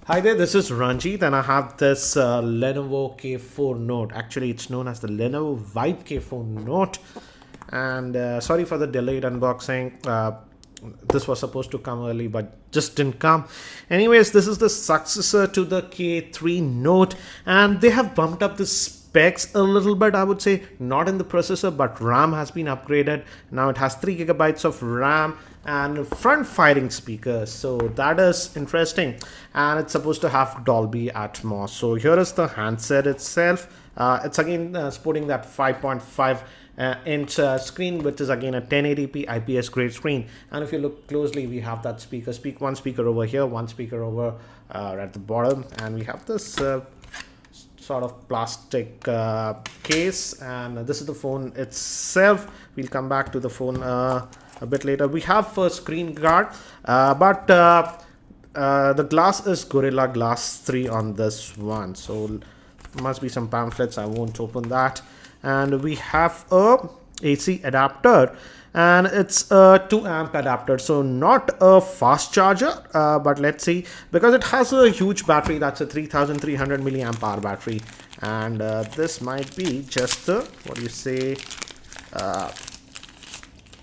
Hi there, this is Ranjit and I have this Lenovo K4 Note. Actually, it's known as the Lenovo Vibe K4 Note. And sorry for the delayed unboxing. This was supposed to come early but just didn't come. Anyways, this is the successor to the K3 Note and they have bumped up the specs a little bit, I would say. Not in the processor, but RAM has been upgraded. Now it has 3 gigabytes of RAM and front firing speakers, so that is interesting, and it's supposed to have Dolby Atmos. So here is the handset itself. It's again sporting that 5.5 inch screen, which is again a 1080p IPS grade screen. And if you look closely, we have that one speaker over here, one speaker over at the bottom, and we have this sort of plastic case, and this is the phone itself. We'll come back to the phone a bit later. We have a screen guard, but the glass is Gorilla Glass 3 on this one, so must be some pamphlets. I won't open that. And we have a AC adapter, and it's a 2 amp adapter, so not a fast charger, but let's see, because it has a huge battery. That's a 3300 milliamp hour battery, and this might be just the, what do you say,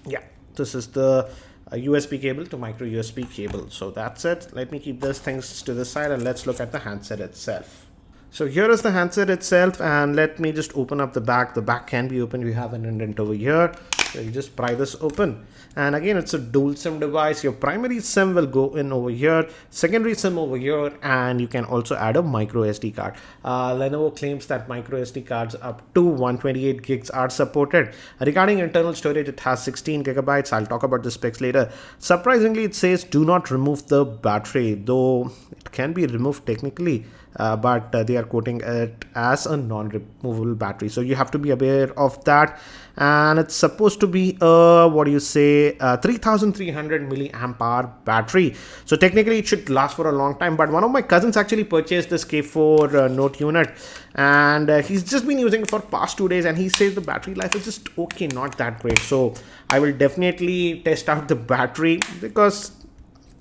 yeah, this is the USB cable to micro USB cable. So that's it. Let me keep these things to the side and let's look at the handset itself. So here is the handset itself, and let me just open up the back. The back can be opened. We have an indent over here. So you just pry this open. And again, it's a dual SIM device. Your primary SIM will go in over here, secondary SIM over here, and you can also add a micro SD card. Lenovo claims that micro SD cards up to 128 gigs are supported. Regarding internal storage, it has 16 gigabytes. I'll talk about the specs later. Surprisingly, it says do not remove the battery, though it can be removed technically. But they are quoting it as a non-removable battery, so you have to be aware of that. And it's supposed to be a, what do you say, 3300 milliamp hour battery, so technically it should last for a long time. But one of my cousins actually purchased this K4 Note unit, and he's just been using it for past 2 days, and he says the battery life is just okay, not that great. So I will definitely test out the battery, because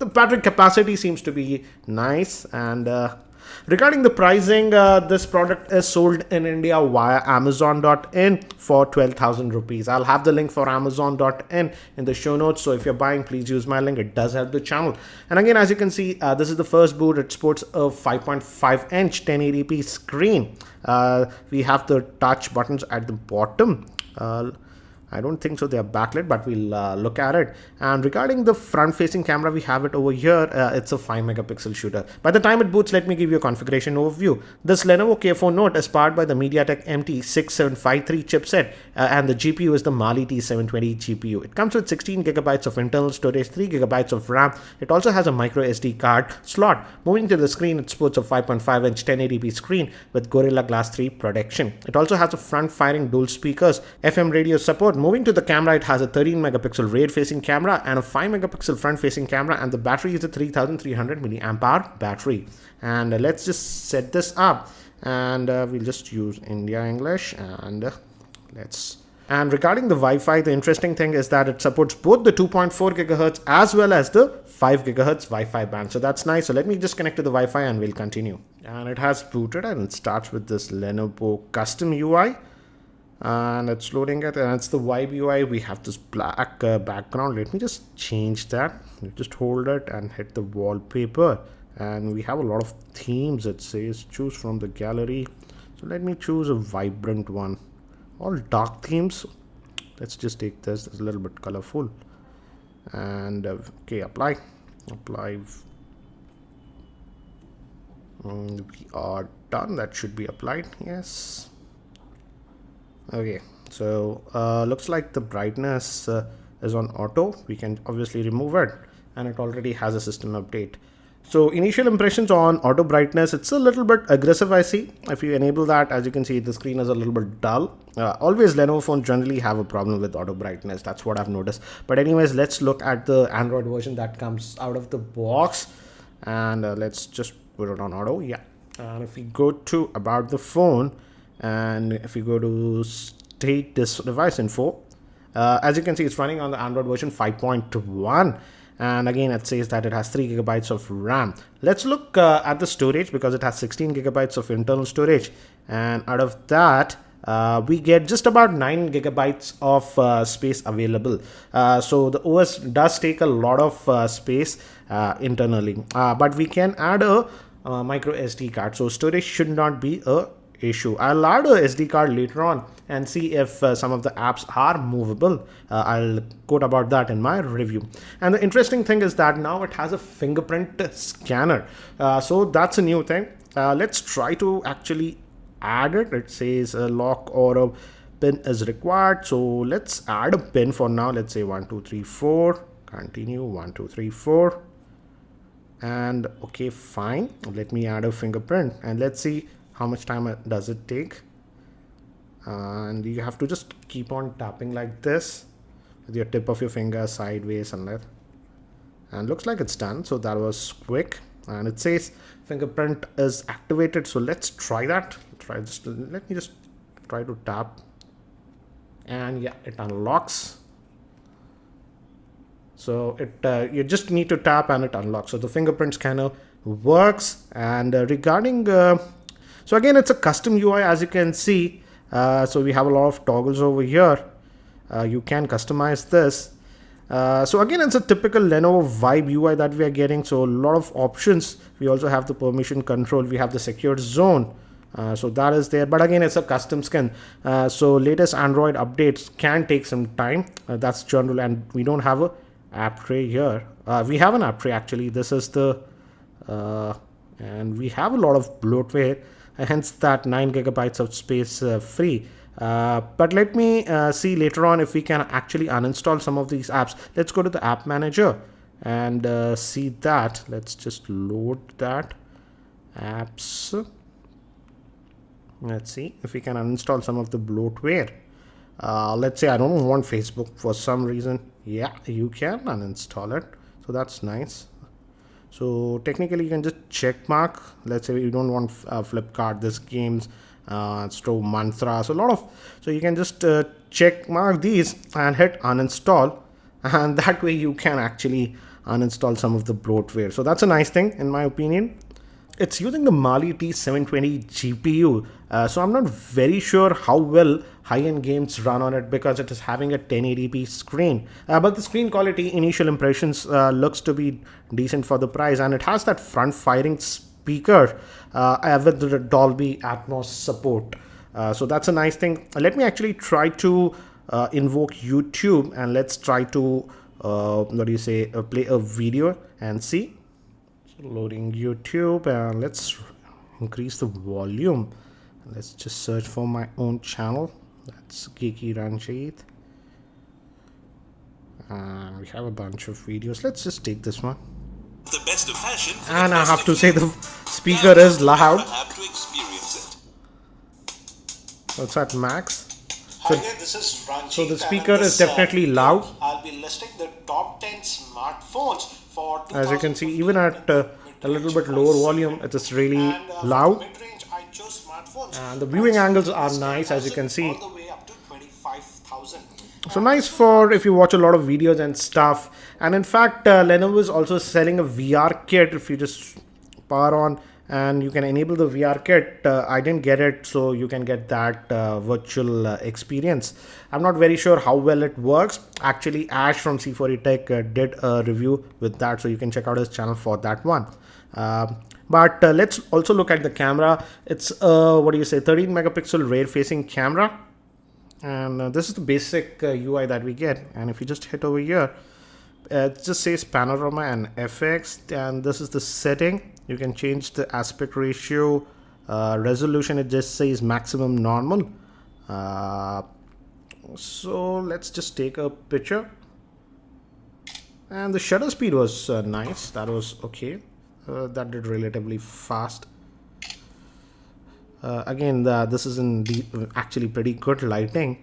the battery capacity seems to be nice. And regarding the pricing, this product is sold in India via Amazon.in for 12,000 rupees. I'll have the link for Amazon.in in the show notes, so if you're buying, please use my link. It does help the channel. And again, as you can see, this is the first boot. It sports a 5.5 inch 1080p screen. We have the touch buttons at the bottom. I don't think so they are backlit, but we'll look at it. And regarding the front facing camera, we have it over here. It's a 5 megapixel shooter. By the time it boots, let me give you a configuration overview. This Lenovo K4 Note is powered by the MediaTek MT6753 chipset, and the GPU is the Mali T720 GPU. It comes with 16 gigabytes of internal storage, 3 gigabytes of RAM. It also has a micro SD card slot. Moving to the screen, it sports a 5.5 inch 1080p screen with Gorilla Glass 3 protection. It also has a front firing dual speakers, FM radio support. Moving to the camera, it has a 13 megapixel rear facing camera and a 5 megapixel front facing camera, and the battery is a 3300 milliamp hour battery. And let's just set this up, and we'll just use India English, and and regarding the Wi-Fi, the interesting thing is that it supports both the 2.4 gigahertz as well as the 5 gigahertz Wi-Fi band. So that's nice. So let me just connect to the Wi-Fi and we'll continue. And it has booted, and it starts with this Lenovo custom UI. And it's loading it, and it's the Vibe UI. We have this black background. Let me just change that. You just hold it and hit the wallpaper, and we have a lot of themes. It says choose from the gallery, so let me choose a vibrant one. All dark themes. Let's just take this. It's a little bit colorful. And okay, apply. We are done. That should be applied. Yes. Okay, so looks like the brightness is on auto. We can obviously remove it, and it already has a system update. So initial impressions on auto brightness, it's a little bit aggressive, I see. If you enable that, as you can see, the screen is a little bit dull. Always Lenovo phones generally have a problem with auto brightness. That's what I've noticed. But anyways, let's look at the Android version that comes out of the box, and let's just put it on auto. Yeah, and if we go to about the phone, and if we go to state this device info, as you can see, it's running on the Android version 5.1, And again, it says that it has 3 gigabytes of RAM. Let's look at the storage, because it has 16 gigabytes of internal storage, and out of that we get just about 9 gigabytes of space available. So the OS does take a lot of space internally, but we can add a micro SD card, so storage should not be a issue. I'll add a SD card later on and see if some of the apps are movable. I'll quote about that in my review. And the interesting thing is that now it has a fingerprint scanner, so that's a new thing. Let's try to actually add it. It says a lock or a pin is required, so let's add a pin for now. Let's say 1 2 3 4, continue 1 2 3 4, and okay, fine. Let me add a fingerprint and let's see how much time does it take. And you have to just keep on tapping like this with your tip of your finger sideways and looks like it's done. So that was quick, and it says fingerprint is activated. So let's try that. Let me just try to tap, and yeah, it unlocks. So it you just need to tap and it unlocks. So the fingerprint scanner works. And regarding so again, it's a custom UI, as you can see. So we have a lot of toggles over here. You can customize this. So again, it's a typical Lenovo vibe UI that we are getting. So a lot of options. We also have the permission control. We have the secured zone. So that is there. But again, it's a custom skin. So latest Android updates can take some time. That's general. And we don't have a app tray here. We have an app tray actually. This is the and we have a lot of bloatware. Hence that 9 gigabytes of space free. But let me see later on if we can actually uninstall some of these apps. Let's go to the app manager and see that. Let's just load that apps. Let's see if we can uninstall some of the bloatware. Let's say I don't want Facebook for some reason. Yeah, you can uninstall it. So that's nice. So technically you can just check mark. Let's say you don't want Flipkart, this games, Stro Mantra. So you can just check mark these and hit uninstall, and that way you can actually uninstall some of the bloatware. So that's a nice thing in my opinion. It's using the Mali T720 GPU, so I'm not very sure how well high-end games run on it, because it is having a 1080p screen. But the screen quality, initial impressions, looks to be decent for the price, and it has that front-firing speaker with the Dolby Atmos support. So that's a nice thing. Let me actually try to invoke YouTube, and let's try to play a video and see. Loading YouTube, and let's increase the volume. Let's just search for my own channel. That's Geeky Ranjit, and we have a bunch of videos. Let's just take this one. The best of fashion, and I have to say the speaker is loud. What's at max? So, so the speaker is definitely loud. I'll be listing the top 10 smartphones. As you can see, even at a little bit lower volume, it is really loud. And the viewing angles are nice, as you can see. So nice for if you watch a lot of videos and stuff. And in fact, Lenovo is also selling a VR kit. If you just power on and you can enable the VR kit. I didn't get it, so you can get that virtual experience. I'm not very sure how well it works. Actually, Ash from C4E Tech did a review with that, so you can check out his channel for that one. But let's also look at the camera. It's 13 megapixel rear facing camera, and this is the basic UI that we get. And if you just hit over here, it just says panorama and FX, and this is the setting. You can change the aspect ratio, resolution. It just says maximum normal. So let's just take a picture, and the shutter speed was nice. That was okay. That did relatively fast. Again, this is in actually pretty good lighting.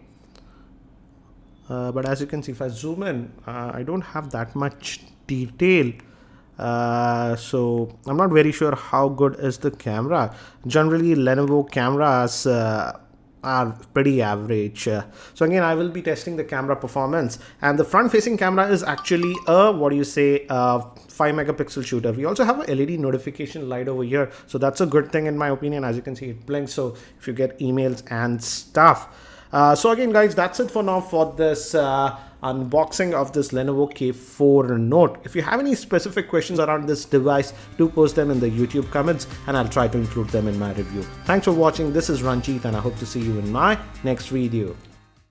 But as you can see, if I zoom in, I don't have that much detail. So I'm not very sure how good is the camera. Generally, Lenovo cameras are pretty average. So again, I will be testing the camera performance, and the front facing camera is actually a 5 megapixel shooter. We also have a LED notification light over here, so that's a good thing in my opinion. As you can see, it blinks, so if you get emails and stuff. So again guys, that's it for now for this unboxing of this Lenovo K4 Note. If you have any specific questions around this device, do post them in the YouTube comments and I'll try to include them in my review. Thanks for watching. This is Ranjit and I hope to see you in my next video.